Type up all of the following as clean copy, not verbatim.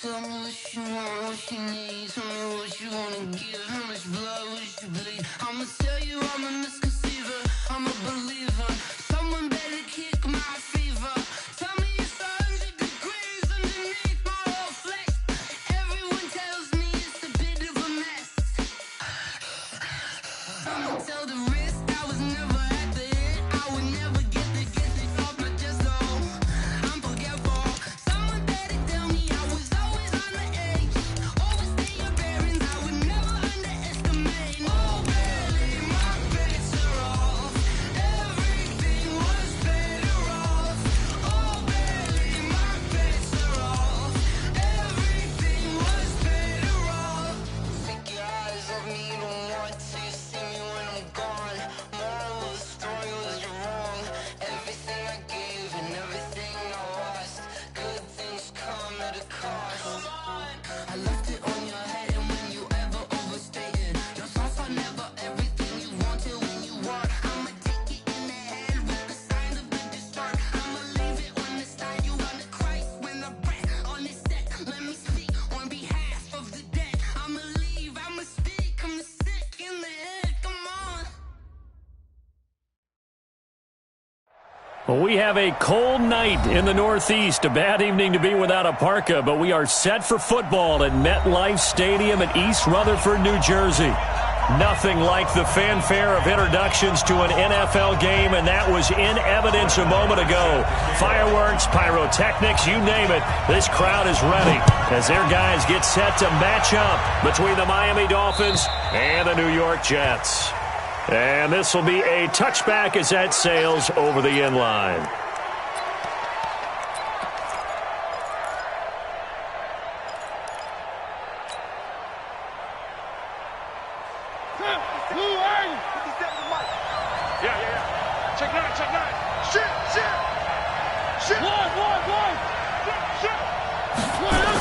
Tell me what you want, what you need. Tell me what you wanna give. How much blood would you bleed? I'ma tell you I'm a misconceiver. I'm a believer. Someone better kick my fever. Tell me it's 100 degrees underneath my whole flesh. Everyone tells me it's a bit of a mess. I'ma tell the risk I was never at the hit. I would never get it off my chest. Oh, I'm forgetful. Someone better tell me I was always on the edge. Overstay your bearings, I would never underestimate. Oh, barely, my bets are off. Everything was better off. Oh, barely, my bets are off. Everything was better off. Take your eyes off me, you don't want to see me when I'm gone. Moral of the story was you're wrong. Everything I gave and everything I lost. Good things come at a cost. I left it on your head, and when you ever overstated, your thoughts are never everything you wanted when you want. I'ma take it in the head with the sign of the distort. I'ma leave it on the side. You run to Christ when the breath on this set. Let me speak on behalf of the dead. I'ma leave, I'ma speak. I'm the sick in the head. Come on. Well, we have a cold night in the Northeast. A bad evening to be without a parka, but we are set for football at MetLife Stadium in East Rutherford, New Jersey. Nothing like the fanfare of introductions to an NFL game, and that was in evidence a moment ago. Fireworks, pyrotechnics, you name it. This crowd is ready as their guys get set to match up between the Miami Dolphins and the New York Jets. And this will be a touchback as that sails over the end line. Check nine. Shit. One.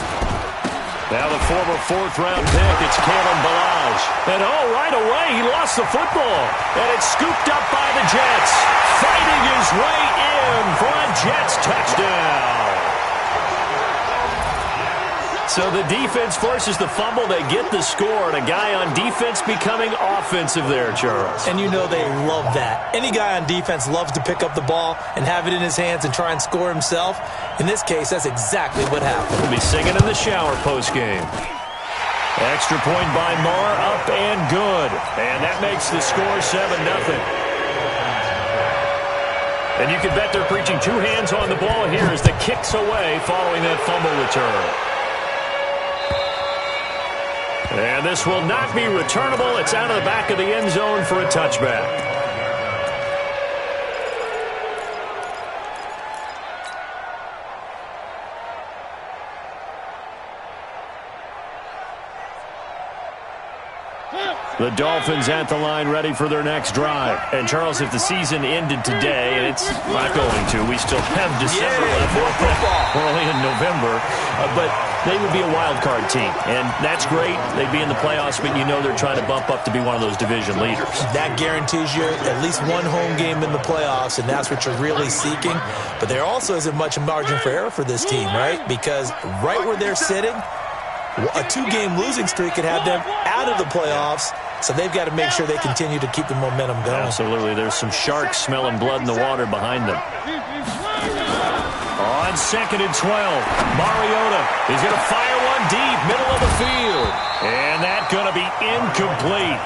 Now the former fourth-round pick, it's Kalen Ballage. And right away, he lost the football. And it's scooped up by the Jets. Fighting his way in for a Jets touchdown. So the defense forces the fumble. They get the score, and a guy on defense becoming offensive there, Charles. And you know they love that. Any guy on defense loves to pick up the ball and have it in his hands and try and score himself. In this case, that's exactly what happened. We'll be singing in the shower postgame. Extra point by Marr, up and good. And that makes the score 7-0. And you can bet they're preaching two hands on the ball here as the kick's away following that fumble return. And this will not be returnable. It's out of the back of the end zone for a touchback. The Dolphins at the line ready for their next drive. And, Charles, if the season ended today, and it's not going to, we still have December left. We're only in November. But they would be a wild card team. And that's great. They'd be in the playoffs, but you know they're trying to bump up to be one of those division leaders. That guarantees you at least one home game in the playoffs, and that's what you're really seeking. But there also isn't much margin for error for this team, right? Because right where they're sitting, a two-game losing streak could have them out of the playoffs. So they've got to make sure they continue to keep the momentum going. Absolutely. There's some sharks smelling blood in the water behind them. On 2nd and 12, Mariota is going to fire one deep, middle of the field. And that's going to be incomplete.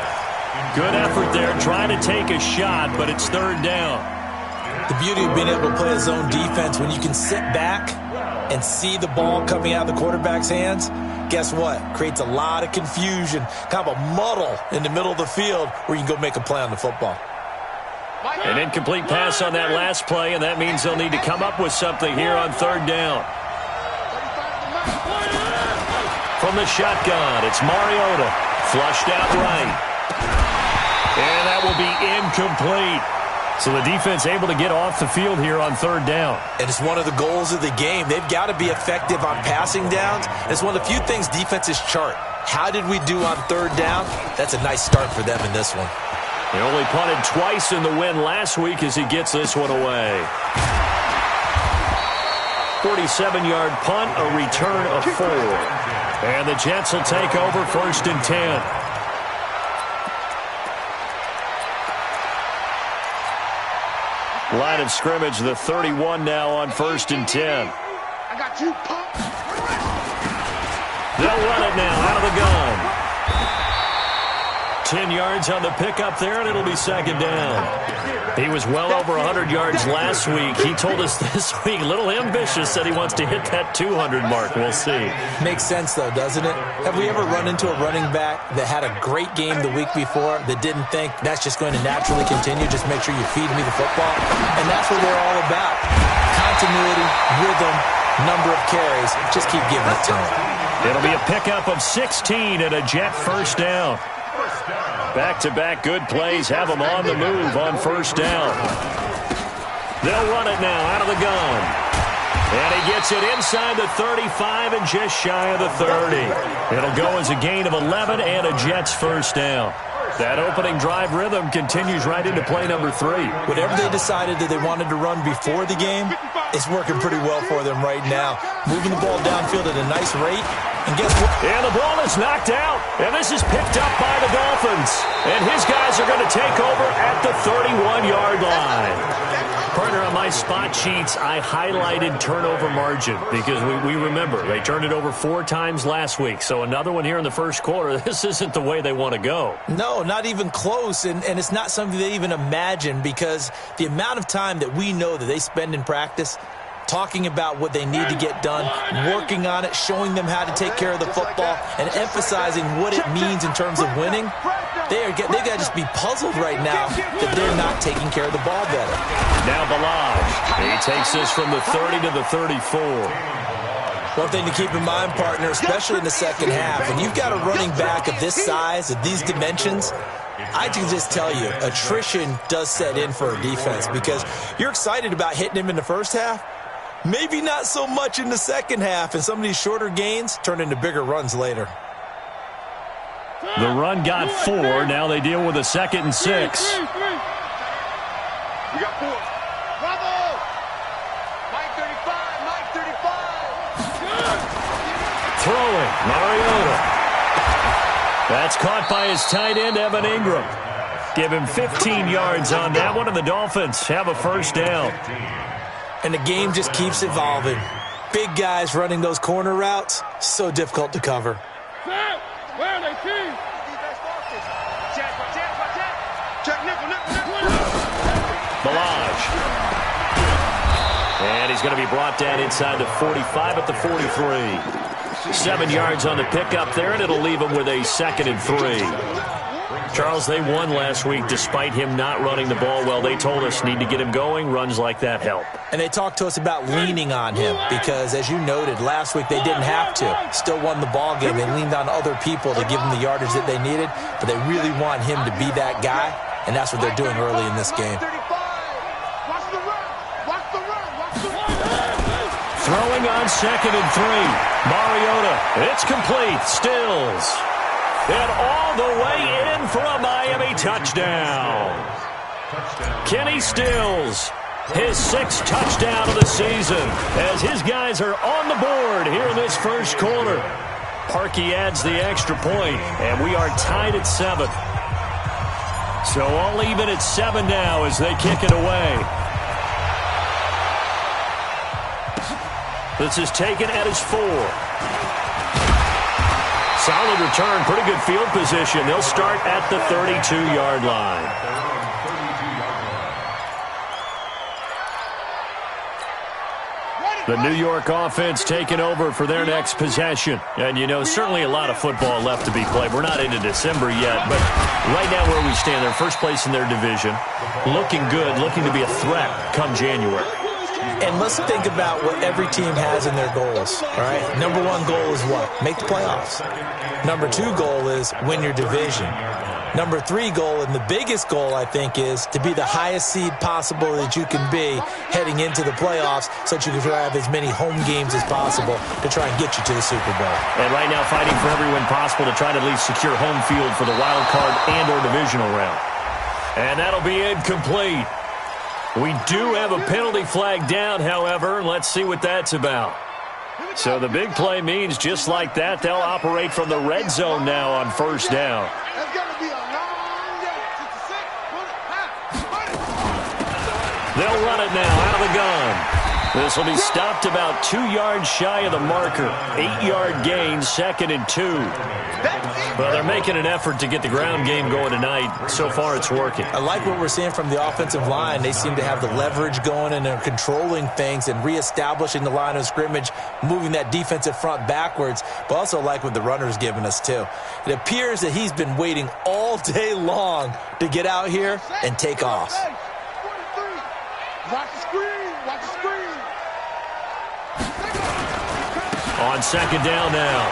Good effort there, trying to take a shot, but it's third down. The beauty of being able to play a zone defense, when you can sit back and see the ball coming out of the quarterback's hands, guess what? Creates a lot of confusion, kind of a muddle in the middle of the field where you can go make a play on the football. An incomplete pass on that last play, and that means they'll need to come up with something here on third down. From the shotgun, it's Mariota. Flushed out right. And that will be incomplete. So the defense able to get off the field here on third down. And it's one of the goals of the game. They've got to be effective on passing downs. It's one of the few things defenses chart. How did we do on third down? That's a nice start for them in this one. They only punted twice in the win last week as he gets this one away. 47-yard punt, a return of 4. And the Jets will take over 1st and 10. Line of scrimmage, the 31 now on 1st and 10. I got you pumped. They'll run it now out of the gun. 10 yards on the pickup there, and it'll be 2nd down. He was well over 100 yards last week. He told us this week, a little ambitious, said he wants to hit that 200 mark. We'll see. Makes sense, though, doesn't it? Have we ever run into a running back that had a great game the week before that didn't think that's just going to naturally continue? Just make sure you feed me the football. And that's what we're all about. Continuity, rhythm, number of carries. Just keep giving it to him. It'll be a pickup of 16 and a Jet 1st down. Back-to-back good plays have them on the move on 1st down. They'll run it now out of the gun. And he gets it inside the 35 and just shy of the 30. It'll go as a gain of 11 and a Jets 1st down. That opening drive rhythm continues right into play number 3. Whatever they decided that they wanted to run before the game, it's working pretty well for them right now. Moving the ball downfield at a nice rate. And guess what? And the ball is knocked out. And this is picked up by the Dolphins. And his guys are going to take over at the 31-yard line. Partner, on my spot sheets, I highlighted turnover margin because we remember they turned it over 4 times last week. So another one here in the first quarter. This isn't the way they want to go. No, not even close. And it's not something they even imagine because the amount of time that we know that they spend in practice talking about what they need to get done, working on it, showing them how to take care of the football, and emphasizing what it means in terms of winning. They got to just be puzzled right now that they're not taking care of the ball better. Now Balaj. He takes this from the 30 to the 34. One thing to keep in mind, partner, especially in the second half, and you've got a running back of this size, of these dimensions, I can just tell you, attrition does set in for a defense because you're excited about hitting him in the first half. Maybe not so much in the second half, and some of these shorter gains turn into bigger runs later. The run got 4. Now they deal with a 2nd and 6. We got 4. Bravo! Mike 35, Mike 35. Throwing, Mariota. That's caught by his tight end, Evan Ingram. Give him 15 yards on that one, and the Dolphins have a 1st down. And the game just keeps evolving. Big guys running those corner routes, so difficult to cover. Where are they, team? Check nickel. Balaj. And he's going to be brought down inside the 45 at the 43. 7 yards on the pickup there, and it'll leave him with a 2nd and 3. Charles, they won last week despite him not running the ball well. They told us need to get him going. Runs like that help. And they talked to us about leaning on him because, as you noted, last week they didn't have to. Still won the ball game. They leaned on other people to give them the yardage that they needed, but they really want him to be that guy, and that's what they're doing early in this game. Throwing on 2nd and 3. Mariota. It's complete. Stills. And all the way in for a Miami touchdown. Kenny Stills, his 6th touchdown of the season, as his guys are on the board here in this first quarter. Parkey adds the extra point, and we are tied at 7. So all even at 7 now as they kick it away. This is taken at his 4. Solid return, pretty good field position. They'll start at the 32-yard line. The New York offense taking over for their next possession. And, you know, certainly a lot of football left to be played. We're not into December yet, but right now where we stand, they're first place in their division. Looking good, looking to be a threat come January. And let's think about what every team has in their goals, all right? Number 1 goal is what? Make the playoffs. Number 2 goal is win your division. Number 3 goal, and the biggest goal, I think, is to be the highest seed possible that you can be heading into the playoffs so that you can have as many home games as possible to try and get you to the Super Bowl. And right now fighting for every win possible to try to at least secure home field for the wild card and or divisional round. And that'll be incomplete. We do have a penalty flag down, however. Let's see what that's about. So the big play means just like that, they'll operate from the red zone now on first down. That's going to be a long day. 66, They'll run it now out of the gun. This will be stopped about 2 yards shy of the marker. 8-yard gain, 2nd and 2. Well, they're making an effort to get the ground game going tonight. So far, it's working. I like what we're seeing from the offensive line. They seem to have the leverage going, and they're controlling things and reestablishing the line of scrimmage, moving that defensive front backwards, but also like what the runner's giving us, too. It appears that he's been waiting all day long to get out here and take off. 43. Watch the screen. Watch the screen. On second down now,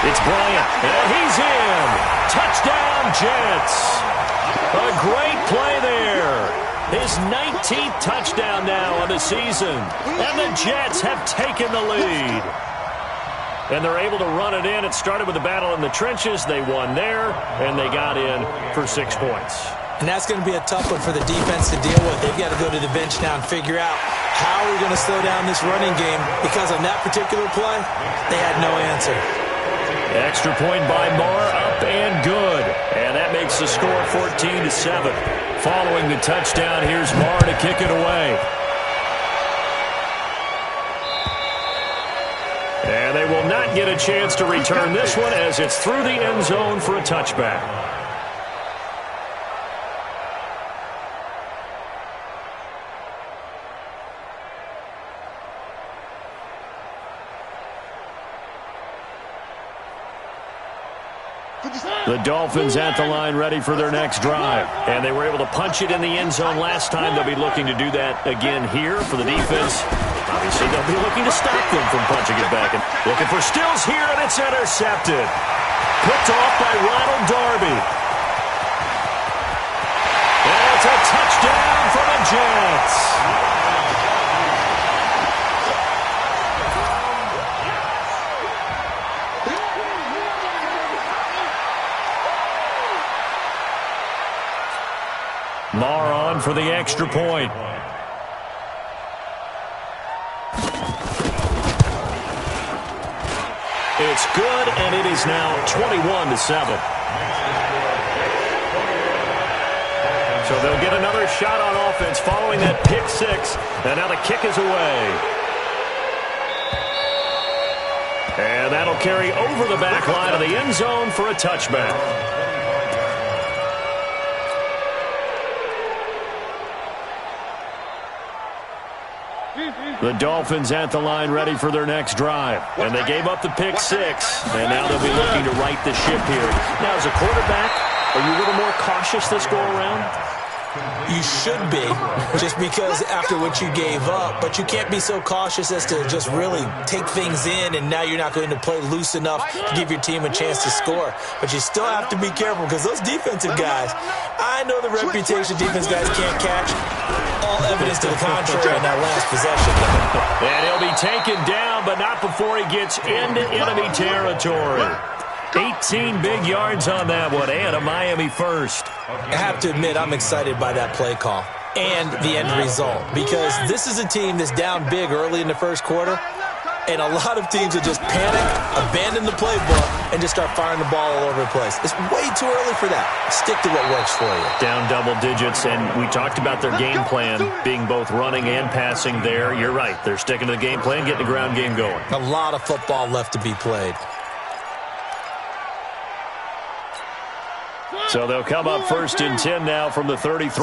it's Bryant, and he's in. Touchdown, Jets. A great play there. His 19th touchdown now on the season, and the Jets have taken the lead. And they're able to run it in. It started with a battle in the trenches. They won there, and they got in for 6 points. And that's going to be a tough one for the defense to deal with. They've got to go to the bench now and figure out how we're going to slow down this running game, because on that particular play, they had no answer. Extra point by Marr, up and good. And that makes the score 14-7. Following the touchdown, here's Marr to kick it away. And they will not get a chance to return this one, as it's through the end zone for a touchback. The Dolphins at the line ready for their next drive. And they were able to punch it in the end zone last time. They'll be looking to do that again here for the defense. Obviously, they'll be looking to stop them from punching it back. And looking for Stills here, and it's intercepted. Picked off by Ronald Darby. And it's a touchdown for the Jets. Marr on for the extra point. It's good, and it is now 21-7. So they'll get another shot on offense following that pick six, and now the kick is away. And that'll carry over the back line of the end zone for a touchback. The Dolphins at the line ready for their next drive. And they gave up the pick six, and now they'll be looking to right the ship here. Now, as a quarterback, are you a little more cautious this go-around? You should be, just because after what you gave up, but you can't be so cautious as to just really take things in, and now you're not going to play loose enough to give your team a chance to score. But you still have to be careful, because those defensive guys, I know the reputation defense guys can't catch. All evidence to the contrary in that last possession. And he'll be taken down, but not before he gets into enemy territory. 18 big yards on that one, and a Miami first. I have to admit, I'm excited by that play call and the end result, because this is a team that's down big early in the first quarter, and a lot of teams will just panic, abandon the playbook, and just start firing the ball all over the place. It's way too early for that. Stick to what works for you. Down double digits, and we talked about their game plan being both running and passing there. You're right. They're sticking to the game plan, getting the ground game going. A lot of football left to be played. So they'll come up first and 10 now from the 33. Check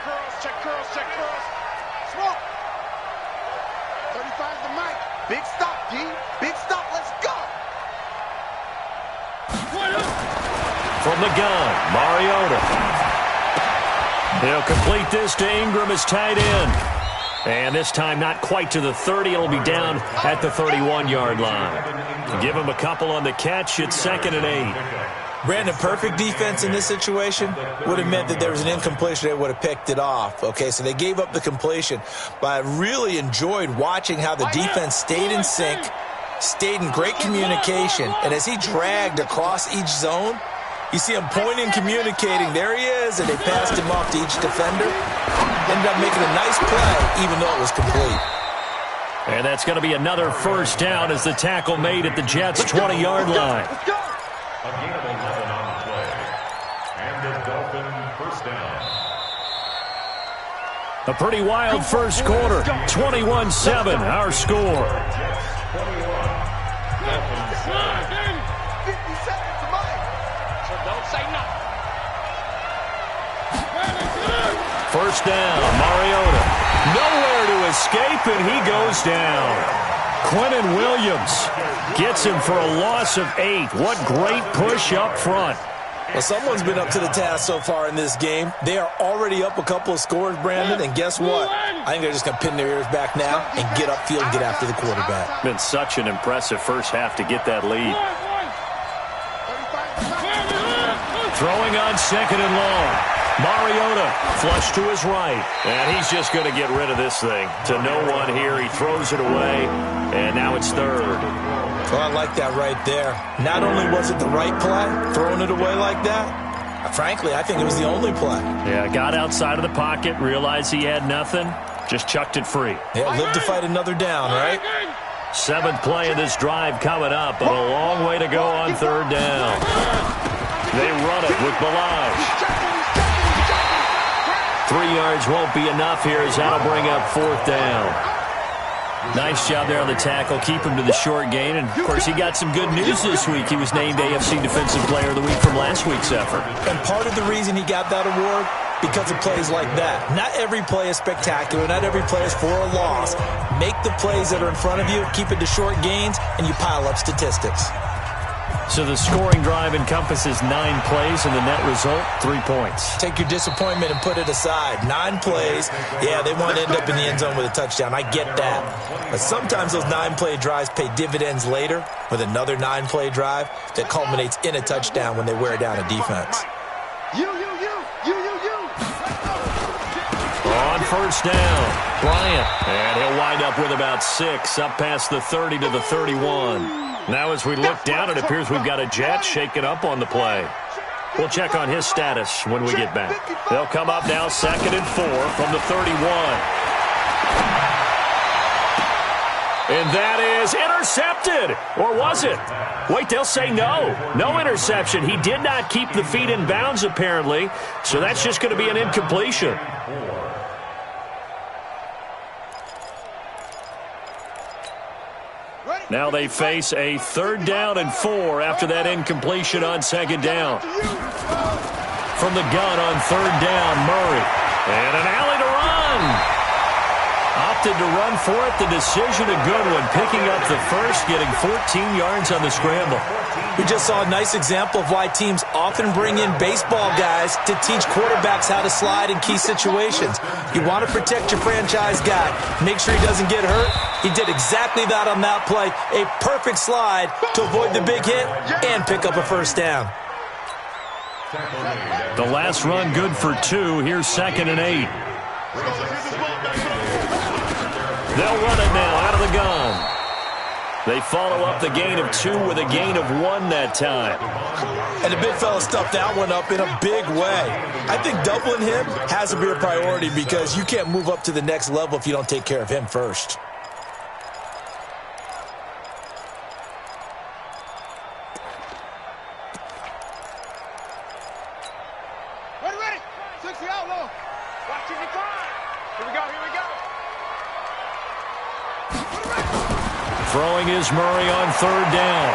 curls, check curls, check curls. Smoke. 35's the mic. Big stop, D. Big stop. Let's go. From the gun, Mariota. He'll complete this to Ingram as tight end. And this time not quite to the 30. It'll be down at the 31-yard line. Give him a couple on the catch. It's 2nd and 8. Brandon, perfect defense in this situation would have meant that there was an incompletion. They would have picked it off. Okay, so they gave up the completion. But I really enjoyed watching how the defense stayed in sync, stayed in great communication, and as he dragged across each zone, You see him pointing, communicating. There he is, and they passed him off to each defender. Ended up making a nice play, even though it was complete. And that's going to be another first down as the tackle made at the Jets' 20-yard line. Let's go. A gain of 11 on the play. And the Dolphin first down. A pretty wild first quarter. 21-7, our score. Jets 21. Dolphins 7. 50 seconds to mine. So don't say nothing. First down, Mariota. Nowhere to escape, and he goes down. Quinnen Williams gets him for a loss of 8. What great push up front. Well, someone's been up to the task so far in this game. They are already up a couple of scores, Brandon, and guess what? I think they're just going to pin their ears back now and get upfield and get after the quarterback. Been such an impressive first half to get that lead. Throwing on second and long. Mariota flush to his right, and he's just going to get rid of this thing. To no one here, he throws it away, and now it's third. Well, I like that right there. Not only was it the right play, throwing it away like that, frankly, I think it was the only play. Yeah, got outside of the pocket, realized he had nothing, just chucked it free. Yeah, live to fight another down, right? 7th play of this drive coming up, but a long way to go on third down. They run it with Balaj. 3 yards won't be enough here as that'll bring up 4th down. Nice job there on the tackle. Keep him to the short gain. And, of course, he got some good news this week. He was named AFC Defensive Player of the Week from last week's effort. And part of the reason he got that award, because of plays like that. Not every play is spectacular. Not every play is for a loss. Make the plays that are in front of you, keep it to short gains, and you pile up statistics. So the scoring drive encompasses 9 plays, and the net result, 3 points. Take your disappointment and put it aside. 9 plays, yeah, they want to end up in the end zone with a touchdown. I get that. But sometimes those 9-play drives pay dividends later with another 9-play drive that culminates in a touchdown when they wear down a defense. You. On first down, Bryant. And he'll wind up with about 6, up past the 30 to the 31. Now as we look down, it appears we've got a Jet shaken up on the play. We'll check on his status when we get back. They'll come up now 2nd and 4 from the 31. And that is intercepted. Or was it? Wait, they'll say no. No interception. He did not keep the feet in bounds, apparently. So that's just going to be an incompletion. Now they face a 3rd down and 4 after that incompletion on 2nd down. From the gun on 3rd down, Murray. And an alley to run. Opted to run for it. The decision a good one. Picking up the first, getting 14 yards on the scramble. We just saw a nice example of why teams often bring in baseball guys to teach quarterbacks how to slide in key situations. You want to protect your franchise guy. Make sure he doesn't get hurt. He did exactly that on that play. A perfect slide to avoid the big hit and pick up a first down. The last run good for 2. Here's 2nd and 8. They'll run it now out of the gun. They follow up the gain of 2 with a gain of 1 that time. And the big fella stuffed that one up in a big way. I think doubling him has to be a priority because you can't move up to the next level if you don't take care of him first. Ready. 60 outlaw. Watch it decline. Here we go. Throwing is Murray on 3rd down.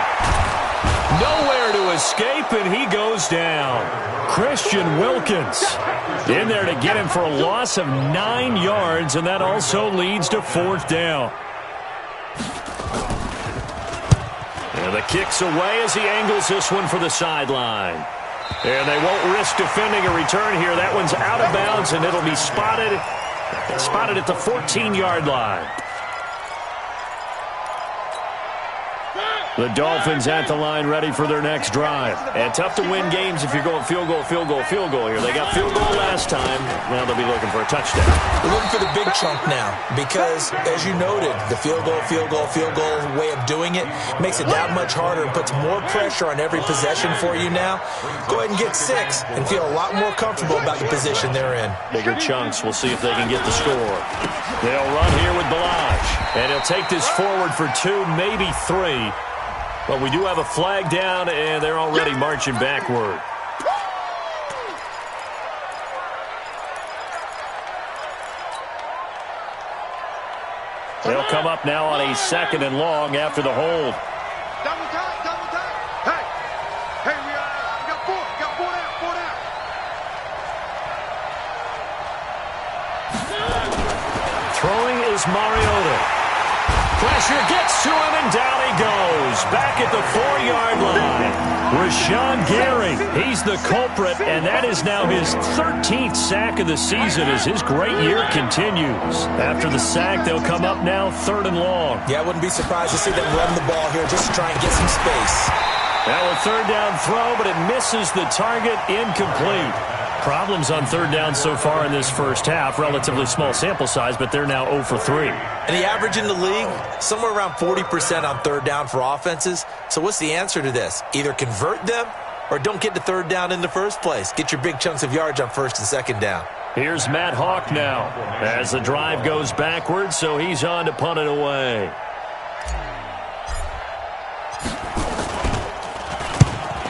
Nowhere to escape, and he goes down. Christian Wilkins in there to get him for a loss of 9 yards, and that also leads to 4th down. And the kick's away as he angles this one for the sideline. And they won't risk defending a return here. That one's out of bounds, and it'll be spotted at the 14-yard line. The Dolphins at the line ready for their next drive. And tough to win games if you're going field goal here. They got field goal last time. Now they'll be looking for a touchdown. They're looking for the big chunk now because, as you noted, the field goal way of doing it makes it that much harder and puts more pressure on every possession for you now. Go ahead and get 6 and feel a lot more comfortable about the position they're in. Bigger chunks. We'll see if they can get the score. They'll run here with Balaj. And he'll take this forward for 2, maybe 3. But we do have a flag down, and they're already marching backward. They'll come up now on a 2nd and long after the hold. Double time. Hey, we got 4 down. Throwing is Mariota. Pressure gets to him, and down he goes. Back at the 4-yard line. Rashawn Gary, he's the culprit, and that is now his 13th sack of the season as his great year continues. After the sack, they'll come up now 3rd and long. Yeah, I wouldn't be surprised to see them run the ball here just to try and get some space. Now a 3rd down throw, but it misses the target, incomplete. Problems on 3rd down so far in this first half. Relatively small sample size, but they're now 0 for 3. And the average in the league, somewhere around 40% on 3rd down for offenses. So what's the answer to this? Either convert them or don't get to 3rd down in the first place. Get your big chunks of yards on 1st and 2nd down. Here's Matt Hawk now as the drive goes backwards, so he's on to punt it away.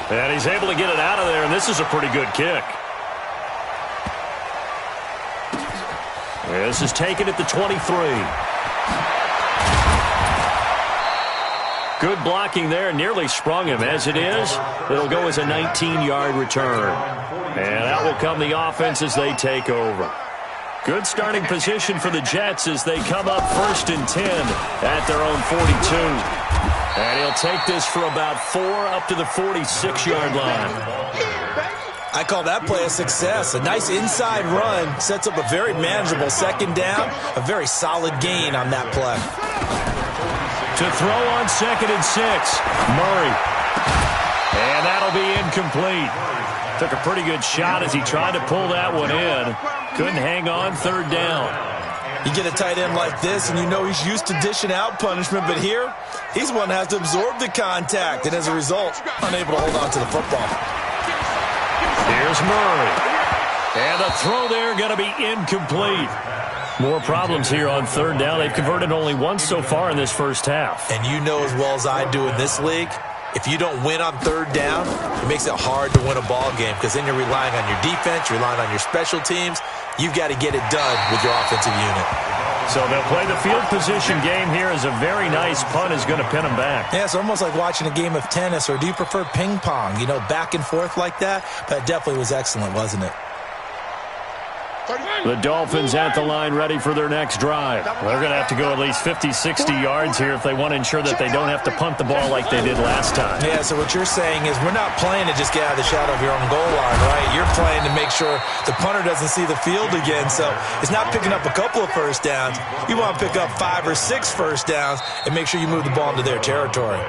And he's able to get it out of there, and this is a pretty good kick. This is taken at the 23. Good blocking there. Nearly sprung him. As it is, it'll go as a 19-yard return. And out will come the offense as they take over. Good starting position for the Jets as they come up 1st and 10 at their own 42. And he'll take this for about 4 up to the 46-yard line. I call that play a success. A nice inside run sets up a very manageable 2nd down. A very solid gain on that play. To throw on 2nd and 6, Murray. And that'll be incomplete. Took a pretty good shot as he tried to pull that one in. Couldn't hang on 3rd down. You get a tight end like this, and you know he's used to dishing out punishment, but here, he's one that has to absorb the contact, and as a result, unable to hold on to the football. Here's Murray. And the throw there going to be incomplete. More problems here on 3rd down. They've converted only once so far in this first half. And you know as well as I do in this league, if you don't win on 3rd down, it makes it hard to win a ball game because then you're relying on your defense, you're relying on your special teams. You've got to get it done with your offensive unit. So they'll play the field position game here as a very nice punt is going to pin them back. Yeah, it's almost like watching a game of tennis, or do you prefer ping pong? You know, back and forth like that? But it definitely was excellent, wasn't it? The Dolphins at the line ready for their next drive. They're going to have to go at least 50, 60 yards here if they want to ensure that they don't have to punt the ball like they did last time. Yeah, so what you're saying is we're not playing to just get out of the shadow of your own goal line, right? You're playing to make sure the punter doesn't see the field again. So it's not picking up a couple of 1st downs. You want to pick up 5 or 6 1st downs and make sure you move the ball into their territory.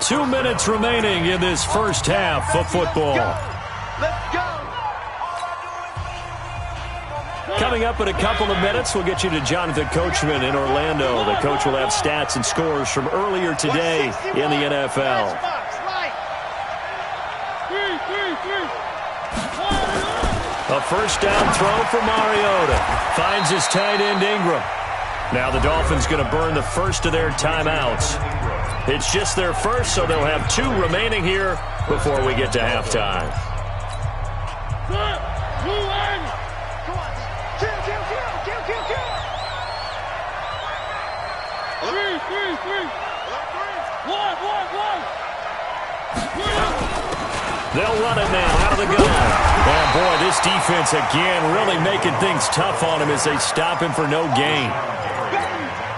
2 minutes remaining in this first half of football. Let's go. Coming up in a couple of minutes, we'll get you to Jonathan Coachman in Orlando. The coach will have stats and scores from earlier today in the NFL. A 1st down throw for Mariota. Finds his tight end Ingram. Now the Dolphins going to burn the first of their timeouts. It's just their first, so they'll have 2 remaining here before we get to halftime. They'll run it now out of the gun. And boy, this defense again really making things tough on him as they stop him for no gain.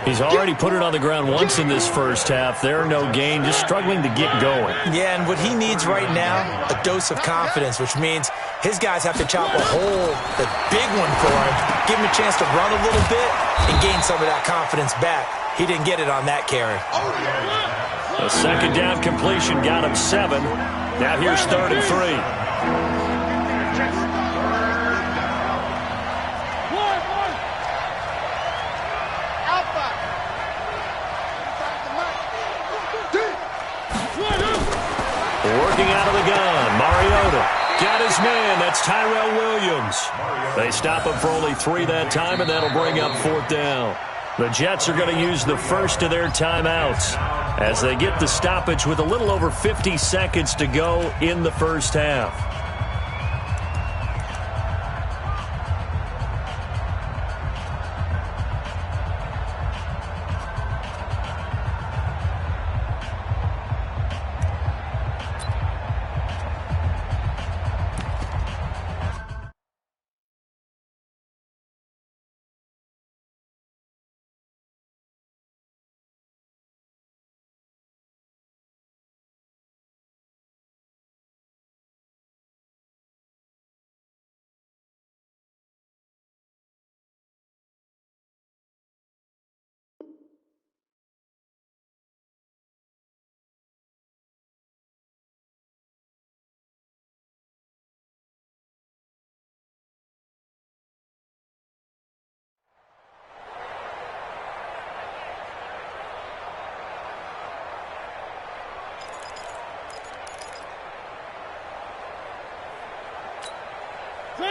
He's already put it on the ground once in this first half. There, no gain, just struggling to get going. Yeah, and what he needs right now, a dose of confidence, which means his guys have to chop a hole, the big one for him, give him a chance to run a little bit and gain some of that confidence back. He didn't get it on that carry. A second down completion got him 7. Now here's 3rd and 3. Working out of the gun, Mariota got his man. That's Tyrell Williams. They stop him for only 3 that time, and that'll bring up 4th down. The Jets are going to use the first of their timeouts as they get the stoppage with a little over 50 seconds to go in the first half.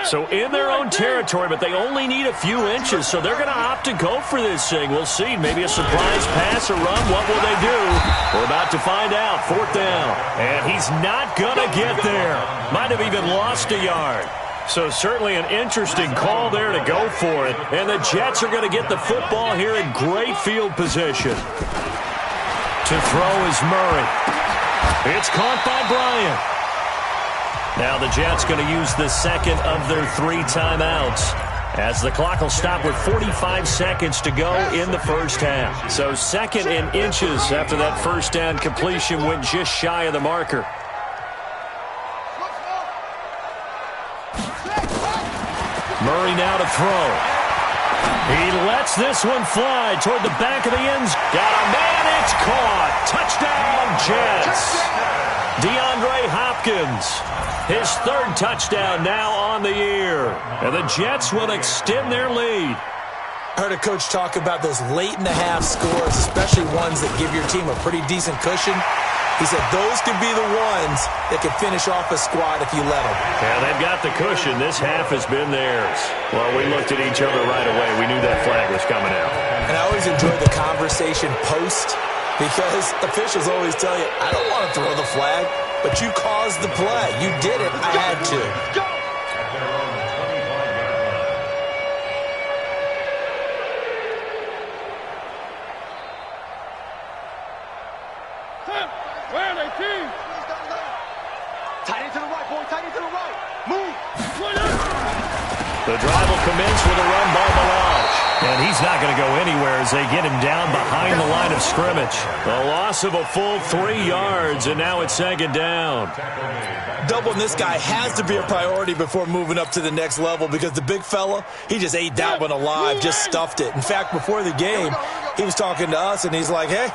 So in their own territory, but they only need a few inches, so they're going to opt to go for this thing. We'll see. Maybe a surprise pass or run. What will they do? We're about to find out. 4th down. And he's not going to get there. Might have even lost a yard. So certainly an interesting call there to go for it. And the Jets are going to get the football here in great field position. To throw is Murray. It's caught by Bryant. Now the Jets going to use the second of their 3 timeouts as the clock will stop with 45 seconds to go in the first half. So 2nd and inches after that first down completion went just shy of the marker. Murray now to throw. He lets this one fly toward the back of the end zone. Got a man, it's caught. Touchdown, Jets. DeAndre Hopkins. His 3rd touchdown now on the year. And the Jets will extend their lead. I heard a coach talk about those late-in-the-half scores, especially ones that give your team a pretty decent cushion. He said those could be the ones that could finish off a squad if you let them. Yeah, they've got the cushion. This half has been theirs. Well, we looked at each other right away. We knew that flag was coming out. And I always enjoy the conversation post because officials always tell you, I don't want to throw the flag. But you caused the play. You did it. I had to. Go! Where are they, team? Tight into the right, boy. Tight into the right. Move. The drive will commence with a run by Balaj. And he's not going to go anywhere as they get him down behind the line of scrimmage. The loss of a full 3 yards, and now it's 2nd down. Doubling this guy has to be a priority before moving up to the next level because the big fella, he just ate that one alive, just stuffed it. In fact, before the game, he was talking to us, and he's like, hey,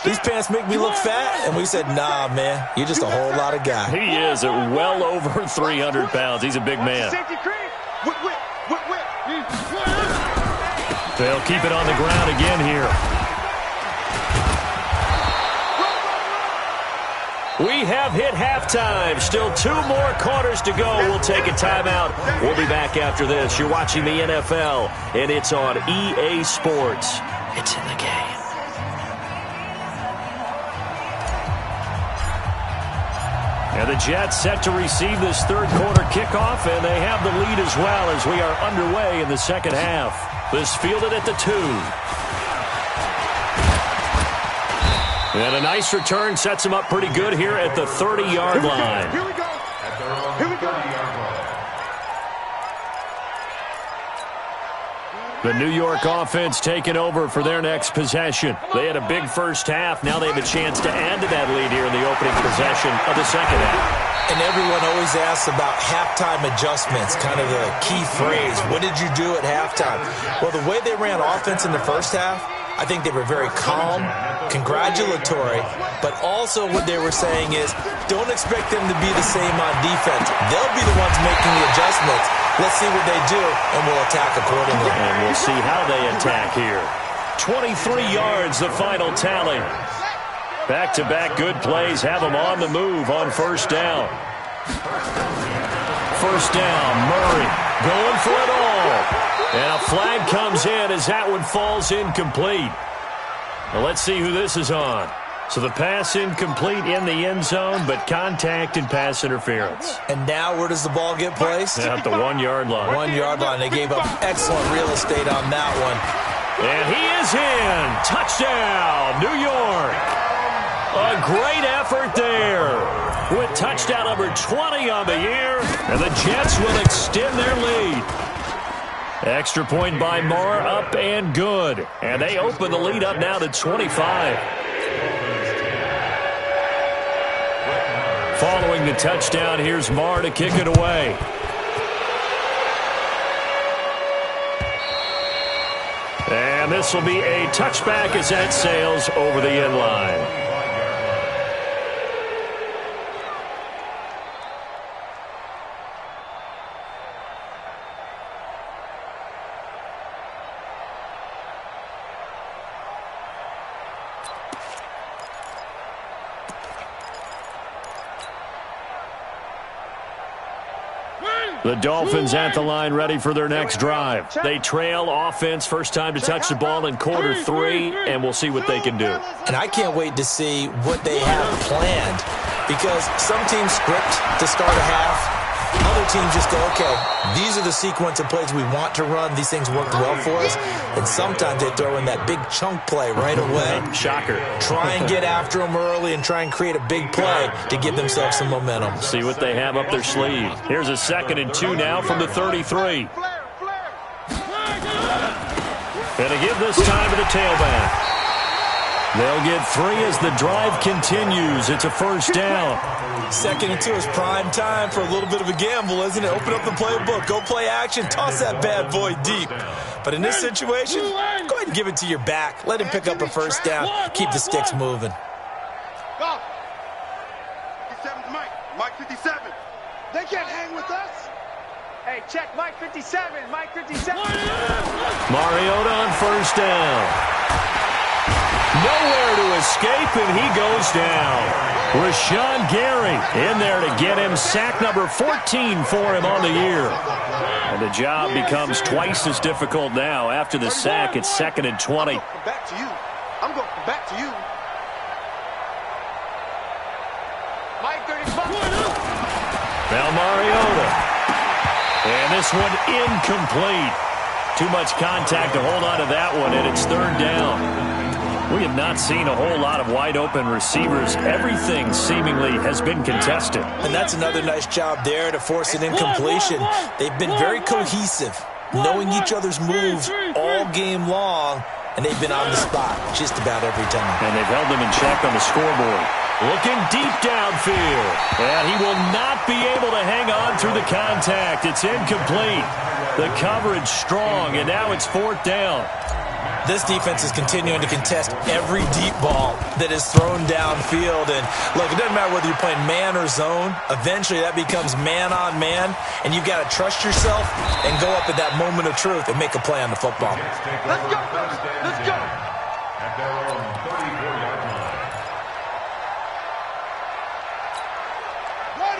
these pants make me look fat. And we said, nah, man, you're just a whole lot of guy. He is at well over 300 pounds. He's a big man. They'll keep it on the ground again here. We have hit halftime. Still 2 more quarters to go. We'll take a timeout. We'll be back after this. You're watching the NFL, and it's on EA Sports. It's in the game. And the Jets set to receive this 3rd quarter kickoff, and they have the lead as well as we are underway in the 2nd half. This fielded at the 2. And a nice return sets him up pretty good here at the 30-yard line. Here we go. Here we go. The New York offense taking over for their next possession. They had a big first half. Now they have a chance to add to that lead here in the opening possession of the second half. And everyone always asks about halftime adjustments, kind of the key phrase. What did you do at halftime? Well, the way they ran offense in the first half, I think they were very calm, congratulatory, but also what they were saying is don't expect them to be the same on defense. They'll be the ones making the adjustments. Let's see what they do, and we'll attack accordingly. And we'll see how they attack here. 23 yards, the final tally. Back-to-back good plays have them on the move on first down. First down, Murray going for it all. And a flag comes in as that one falls incomplete. Well, let's see who this is on. So the pass incomplete in the end zone, but contact and pass interference. And now where does the ball get placed? At the 1 yard line. 1 yard line. They gave up excellent real estate on that one. And he is in. Touchdown, New York. A great effort there. With touchdown number 20 on the year, and the Jets will extend their lead. Extra point by Marr, up and good. And they open the lead up now to 25. Following the touchdown, here's Marr to kick it away. And this will be a touchback as that sails over the end line. The Dolphins at the line ready for their next drive. They trail offense, first time to touch the ball in quarter 3, and we'll see what they can do. And I can't wait to see what they have planned, because some teams script to start a half. Other teams just go, okay, these are the sequence of plays we want to run. These things worked well for us. And sometimes they throw in that big chunk play right away. Shocker. Try and get after them early and try and create a big play to give themselves some momentum. See what they have up their sleeve. Here's a 2nd and 2 now from the 33. And to give this time to the tailback. They'll get 3 as the drive continues. It's a first down. 2nd and 2 is prime time for a little bit of a gamble, isn't it? Open up the playbook, go play action, toss that bad boy deep. But in this situation, go ahead and give it to your back. Let him pick up a first down. Keep the sticks moving. Go. 57's Mike. Mike 57. They can't hang with us. Hey, check Mike 57. Mike 57. Mariota on first down. Nowhere to escape, and he goes down. Rashawn Gary in there to get him. Sack number 14 for him on the year. And the job becomes twice as difficult now. After the sack, it's 2nd and 20. Back to you. I'm going back to you. Mike 35. Now Mariota. And this one incomplete. Too much contact to hold on to that one, and it's 3rd down. We have not seen a whole lot of wide-open receivers. Everything seemingly has been contested. And that's another nice job there to force an incompletion. They've been very cohesive, knowing each other's moves all game long, and they've been on the spot just about every time. And they've held them in check on the scoreboard. Looking deep downfield. And he will not be able to hang on through the contact. It's incomplete. The coverage strong, and now it's 4th down. This defense is continuing to contest every deep ball that is thrown downfield. And, look, it doesn't matter whether you're playing man or zone. Eventually, that becomes man-on-man, and you've got to trust yourself and go up at that moment of truth and make a play on the football. Let's go, fellas. Let's go. At their own 34-yard line.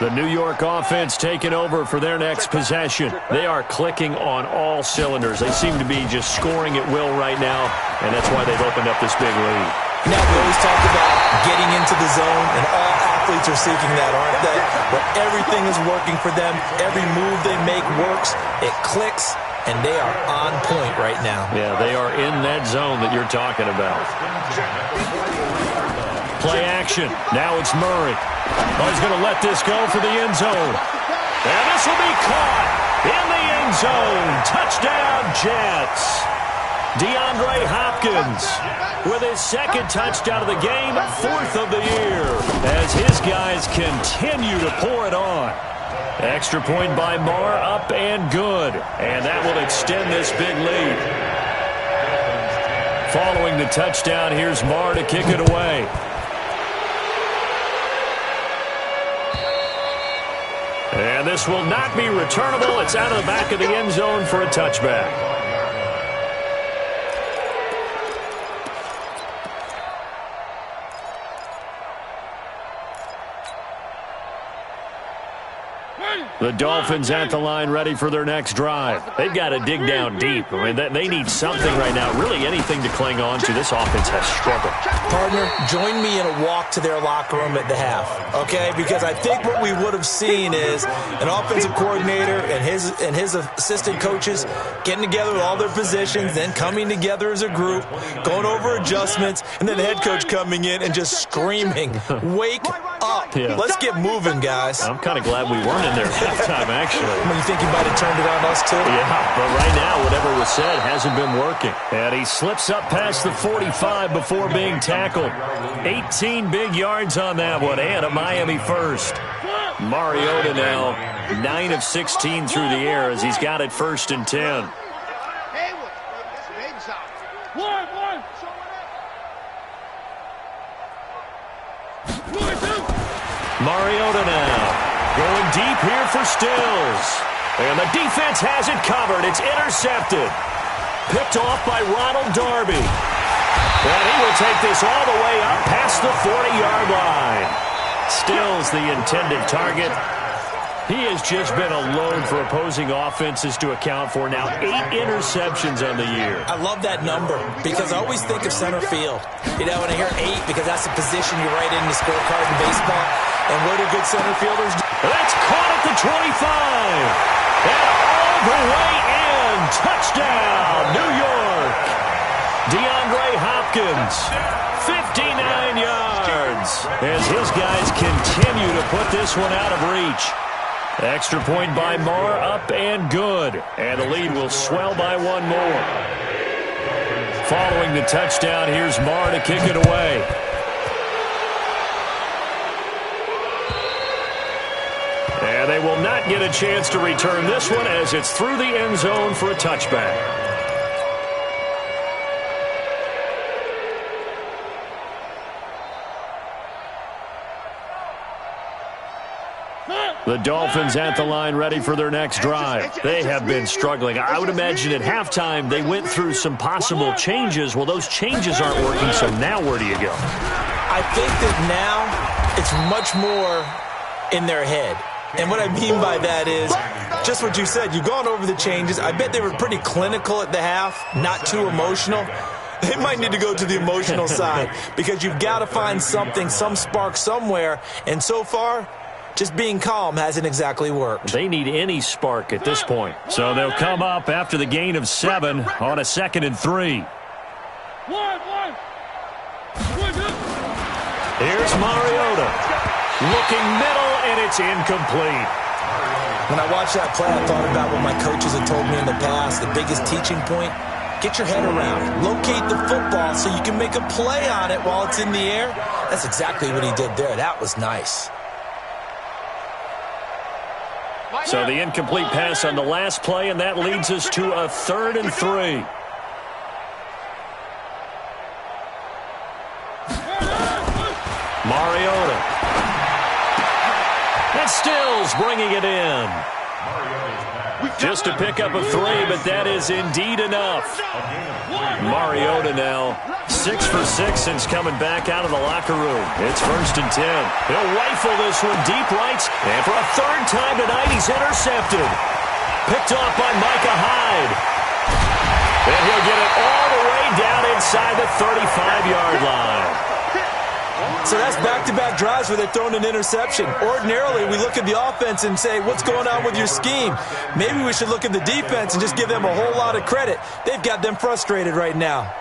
The New York offense taking over for their next possession. They are clicking on all cylinders. They seem to be just scoring at will right now, and that's why they've opened up this big lead. Now, we always talk about getting into the zone, and all athletes are seeking that, aren't they? But everything is working for them. Every move they make works. It clicks, and they are on point right now. Yeah, they are in that zone that you're talking about. Play action. Now it's Murray. Oh, he's going to let this go for the end zone. And this will be caught in the end zone. Touchdown, Jets. DeAndre Hopkins with his second touchdown of the game, fourth of the year, as his guys continue to pour it on. Extra point by Marr, up and good, and that will extend this big lead. Following the touchdown, here's Marr to kick it away. And this will not be returnable. It's out of the back of the end zone for a touchback. The Dolphins at the line, ready for their next drive. They've got to dig down deep. I mean, they need something right now, really anything to cling on to. This offense has struggled. Partner, join me in a walk to their locker room at the half, okay? Because I think what we would have seen is an offensive coordinator and his assistant coaches getting together with all their positions, then coming together as a group, going over adjustments, and then the head coach coming in and just screaming, "Wake up. Yeah. Let's get moving, guys." I'm kind of glad we weren't in there at halftime, actually. Well, you think he might have turned it on us, too? Yeah, but right now, whatever was said hasn't been working. And he slips up past the 45 before being tackled. 18 big yards on that one, and a Miami first. Mariota now 9 of 16 through the air as he's got it 1st and 10. Mariota now going deep here for Stills. And the defense has it covered. It's intercepted. Picked off by Ronald Darby. And he will take this all the way up past the 40-yard line. Stills the intended target. He has just been a load for opposing offenses to account for. Now 8 interceptions on the year. I love that number because I always think of center field. You know, when I hear 8, because that's the position you write in the scorecard in baseball. And what do good center fielders do? That's caught at the 25. And all the way in. Touchdown, New York. DeAndre Hopkins, 59 yards. As his guys continue to put this one out of reach. Extra point by Marr, up and good. And the lead will swell by 1 more. Following the touchdown, here's Marr to kick it away. And they will not get a chance to return this one as it's through the end zone for a touchback. The Dolphins at the line, ready for their next drive. They have been struggling. I would imagine at halftime they went through some possible changes. Well, those changes aren't working, so now where do you go? I think that now it's much more in their head. And what I mean by that is just what you said. You've gone over the changes. I bet they were pretty clinical at the half, not too emotional. They might need to go to the emotional side because you've got to find something, some spark somewhere. And so far, just being calm hasn't exactly worked. They need any spark at this point. So they'll come up after the gain of 7 on a 2nd and 3. Here's Mariota. Looking middle, and it's incomplete. When I watched that play, I thought about what my coaches had told me in the past. The biggest teaching point, get your head around it. Locate the football so you can make a play on it while it's in the air. That's exactly what he did there. That was nice. So the incomplete pass on the last play, and that leads us to a 3rd and 3. Mariota. And Stills bringing it in. Just to pick up a 3, but that is indeed enough. Mariota now 6 for 6 since coming back out of the locker room. It's 1st and 10. He'll rifle this one deep right, and for a 3rd time tonight, he's intercepted. Picked off by Micah Hyde. And he'll get it all the way down inside the 35-yard line. So that's back-to-back drives where they're throwing an interception. Ordinarily, we look at the offense and say, what's going on with your scheme? Maybe we should look at the defense and just give them a whole lot of credit. They've got them frustrated right now.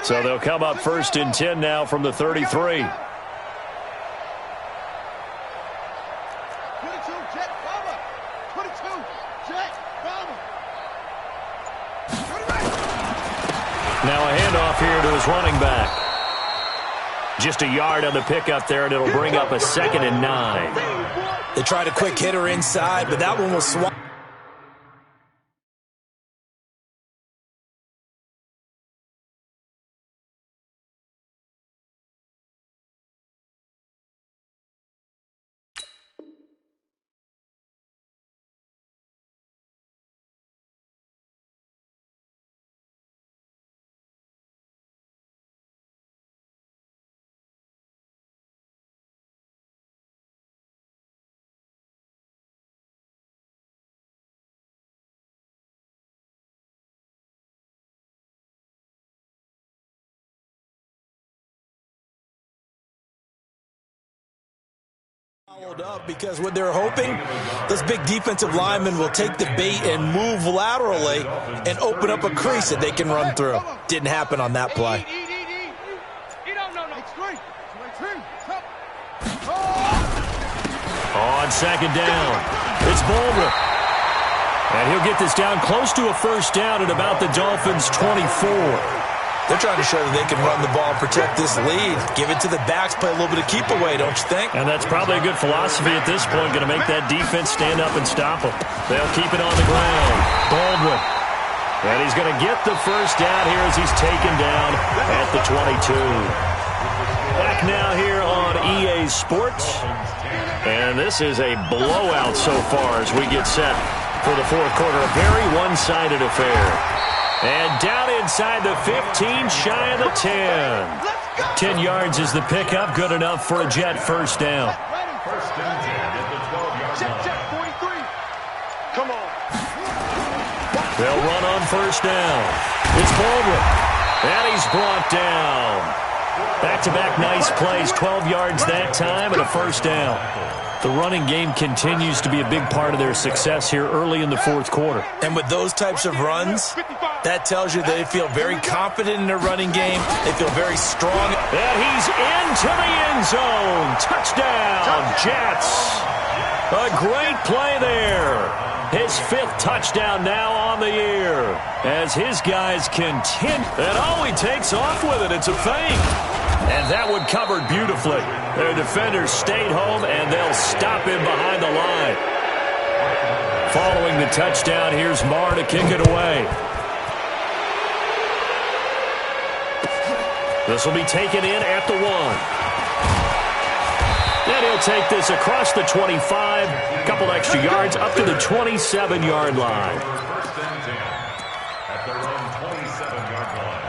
So they'll come up 1st and 10 now from the 33. Now a handoff here to his running back. Just a yard on the pickup there, and it'll bring up a 2nd and 9. They tried a quick hitter inside, but that one was swatted. Followed up because what they're hoping, those big defensive linemen will take the bait and move laterally and open up a crease that they can run through. Didn't happen on that play. On 2nd down, it's Baldwin. And he'll get this down close to a 1st down at about the Dolphins' 24. They're trying to show that they can run the ball and protect this lead. Give it to the backs, play a little bit of keep away, don't you think? And that's probably a good philosophy at this point, going to make that defense stand up and stop them. They'll keep it on the ground. Baldwin. And he's going to get the 1st down here as he's taken down at the 22. Back now here on EA Sports. And this is a blowout so far as we get set for the 4th quarter. A very one-sided affair. And down inside the 15, shy of the 10. 10 yards is the pickup, good enough for a Jet 1st down. 1st and 10 at the 12-yard line. Check, 43. Come on. They'll run on 1st down. It's Baldwin. And he's brought down. Back-to-back nice plays, 12 yards that time and a 1st down. The running game continues to be a big part of their success here early in the 4th quarter. And with those types of runs, that tells you they feel very confident in their running game. They feel very strong. And he's into the end zone. Touchdown, Jets. A great play there. His 5th touchdown now on the year. As his guys continue. And he takes off with it. It's a fake. And that one covered beautifully. Their defenders stayed home, and they'll stop him behind the line. Following the touchdown, here's Marr to kick it away. This will be taken in at the 1. And he'll take this across the 25, a couple extra yards, up to the 27-yard line. 1st and 10 at their own 27-yard line.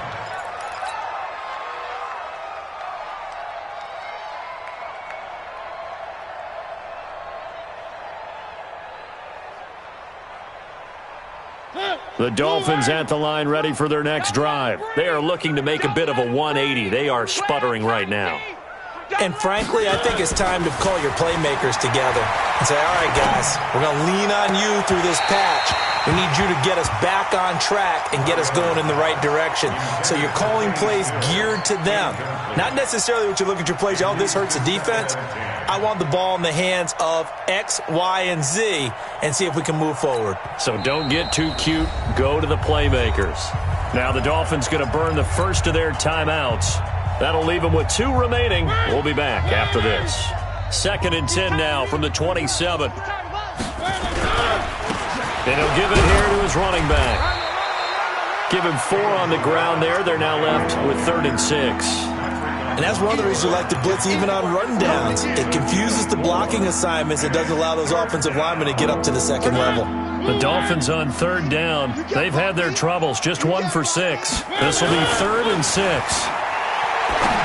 The Dolphins at the line ready for their next drive. They are looking to make a bit of a 180. They are sputtering right now. And frankly, I think it's time to call your playmakers together and say, all right, guys, we're going to lean on you through this patch. We need you to get us back on track and get us going in the right direction. So you're calling plays geared to them. Not necessarily what you look at your plays, oh, this hurts the defense. I want the ball in the hands of X, Y, and Z and see if we can move forward. So don't get too cute. Go to the playmakers. Now the Dolphins going to burn the first of their timeouts. That'll leave them with 2 remaining. We'll be back after this. 2nd and 10 now from the 27. And he'll give it here to his running back. Give him 4 on the ground there. They're now left with 3rd and 6. And that's one of the reasons you like to blitz even on run downs. It confuses the blocking assignments. It doesn't allow those offensive linemen to get up to the 2nd level. The Dolphins on 3rd down. They've had their troubles. Just 1 for 6. This will be 3rd and 6.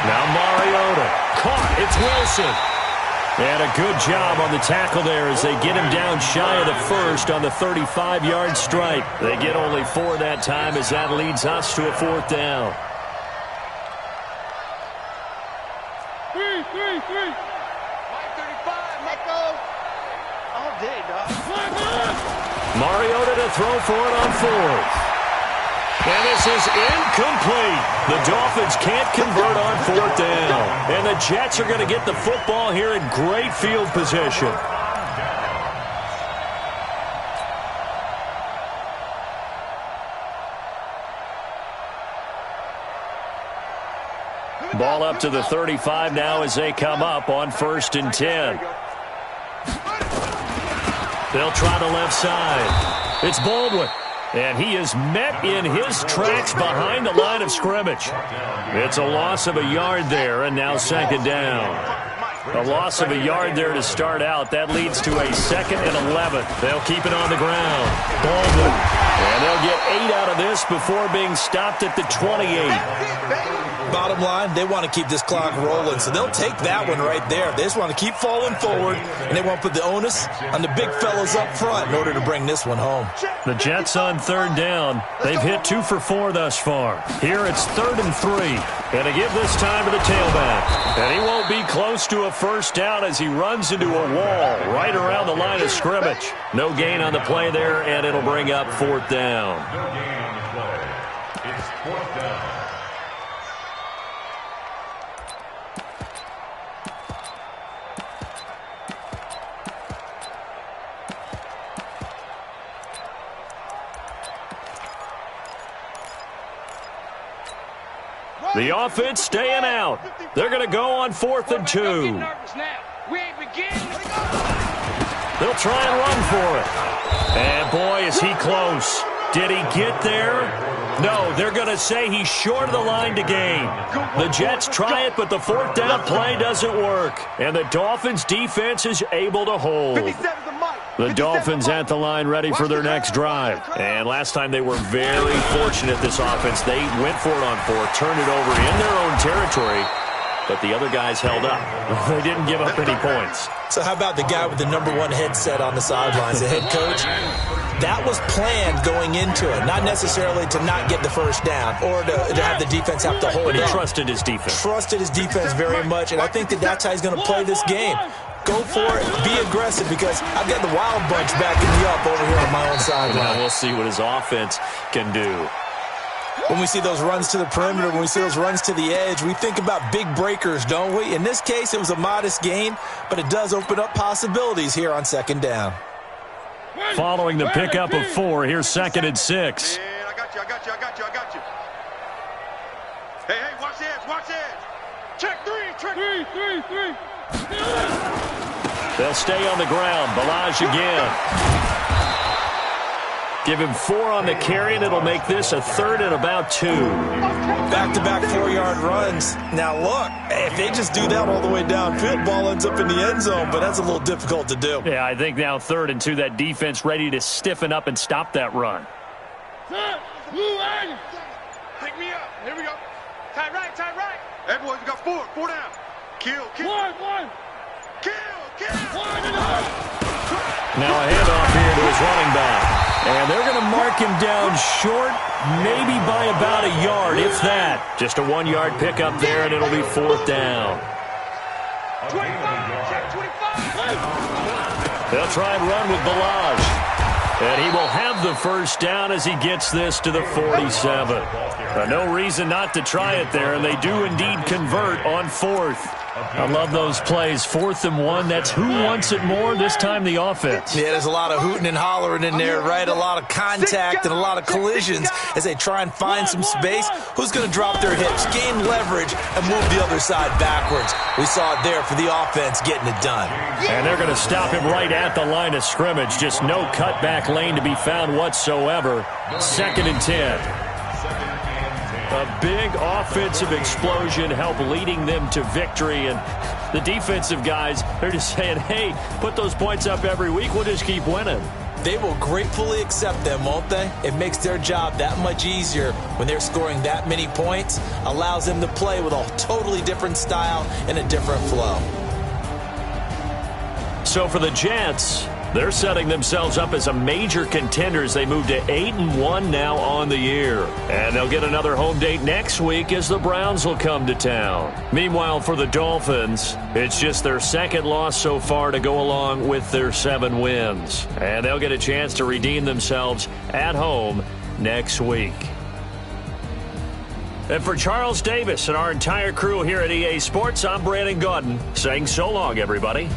Now Mariota. Caught. It's Wilson. And a good job on the tackle there as they get him down shy of the 1st on the 35-yard stripe. They get only 4 that time as that leads us to a 4th down. 3. 535, let go. All day, dog. Mariota to throw for it on 4th. And this is incomplete. The Dolphins can't convert on 4th down. And the Jets are going to get the football here in great field position. Ball up to the 35 now as they come up on 1st and 10. They'll try the left side. It's Baldwin. And he is met in his tracks behind the line of scrimmage. It's a loss of a yard there, and now 2nd down. A loss of a yard there to start out. That leads to a 2nd and 11. They'll keep it on the ground. Baldwin. And they'll get 8 out of this before being stopped at the 28. Bottom line, they want to keep this clock rolling, so they'll take that one right there. They just want to keep falling forward, and they want to put the onus on the big fellas up front in order to bring this one home. The Jets on 3rd down. They've hit 2 for 4 thus far. Here it's 3rd and 3. And to give this time to the tailback. And he won't be close to a 1st down as he runs into a wall right around the line of scrimmage. No gain on the play there, and it'll bring up 4th down. No gain on the play. It's 4th down. The offense staying out. They're going to go on 4th and 2. They'll try and run for it. And boy, is he close. Did he get there? No, they're going to say he's short of the line to gain. The Jets try it, but the 4th down play doesn't work. And the Dolphins defense is able to hold. The Dolphins at the line ready for their next drive. And last time they were very fortunate, this offense. They went for it on 4th, turned it over in their own territory, but the other guys held up. They didn't give up any points. So how about the guy with the #1 headset on the sidelines, the head coach? That was planned going into it, not necessarily to not get the 1st down or to have the defense have to hold But he up. trusted his defense. Trusted his defense very much, and I think that's how he's going to play this game. Go for it, be aggressive, because I've got the wild bunch backing me up over here on my own sideline. We'll see what his offense can do. When we see those runs to the perimeter, when we see those runs to the edge, we think about big breakers, don't we? In this case, it was a modest gain, but it does open up possibilities here on 2nd down. Following the pickup of 4, here's 2nd and 6. Man, I got you. Hey, watch the edge. Check 3. They'll stay on the ground. Balaj again. Give him 4 on the carry, and it'll make this a 3rd and about 2. Back-to-back 4-yard runs. Now, look, if they just do that all the way downfield, ball ends up in the end zone, but that's a little difficult to do. Yeah, I think now 3rd and 2, that defense ready to stiffen up and stop that run. Pick me up. Here we go. Tight right. Hey, boys, we got 4 down. Kill. One. Kill. Now a handoff here to his running back. And they're going to mark him down short, maybe by about a yard, if that. Just a 1-yard pickup there, and it'll be 4th down. 25. They'll try and run with Balaj. And he will have the 1st down as he gets this to the 47. No reason not to try it there, and they do indeed convert on 4th. I love those plays. 4th and 1, that's who wants it more, this time the offense. Yeah, there's a lot of hooting and hollering in there, right? A lot of contact and a lot of collisions as they try and find some space. Who's going to drop their hips, gain leverage, and move the other side backwards? We saw it there for the offense getting it done. And they're going to stop him right at the line of scrimmage. Just no cutback lane to be found whatsoever. 2nd and 10. A big offensive explosion helped leading them to victory. And the defensive guys, they're just saying, hey, put those points up every week. We'll just keep winning. They will gratefully accept them, won't they? It makes their job that much easier when they're scoring that many points. Allows them to play with a totally different style and a different flow. So for the Jets, they're setting themselves up as a major contender as they move to 8-1 now on the year. And they'll get another home date next week as the Browns will come to town. Meanwhile, for the Dolphins, it's just their 2nd loss so far to go along with their 7 wins. And they'll get a chance to redeem themselves at home next week. And for Charles Davis and our entire crew here at EA Sports, I'm Brandon Gaudin saying so long, everybody.